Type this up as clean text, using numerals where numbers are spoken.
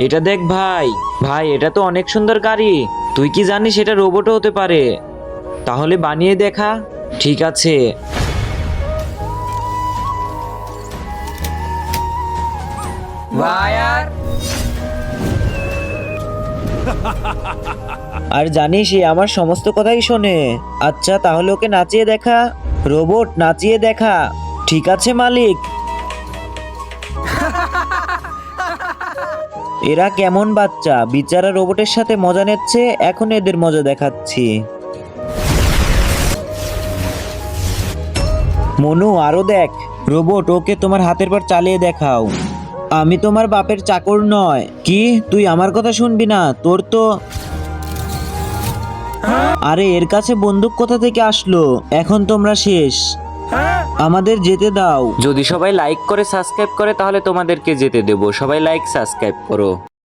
এটা দেখ ভাই, ভাই এটা তো অনেক সুন্দর গাড়ি। তুই কি জানিস এটা রোবটও হতে পারে? তাহলে বানিয়ে দেখা। ঠিক আছে। ভাইয়ার আর জানিস এ আমার সমস্ত কথাই শোনে। আচ্ছা তাহলে ওকে নাচিয়ে দেখা। রোবট নাচিয়ে দেখা। ঠিক আছে মালিক। এরা কেমন বাচ্চা, বিচারা রোবটের সাথে মজা নিচ্ছে, এখন এদের মজা দেখাচ্ছি। মনু আরো দেখ। রোবট ওকে তোমার হাতের পর চালিয়ে দেখাও। আমি তোমার বাপের চাকর নয়। কি তুই আমার কথা শুনবি না? তোর তো আরে এর কাছে বন্দুক কোথা থেকে আসলো? এখন তোমরা শেষ, আমাদের যেতে দাও। যদি সবাই লাইক করে সাবস্ক্রাইব করে তাহলে তোমাদেরকে যেতে দেবো। সবাই লাইক সাবস্ক্রাইব করো।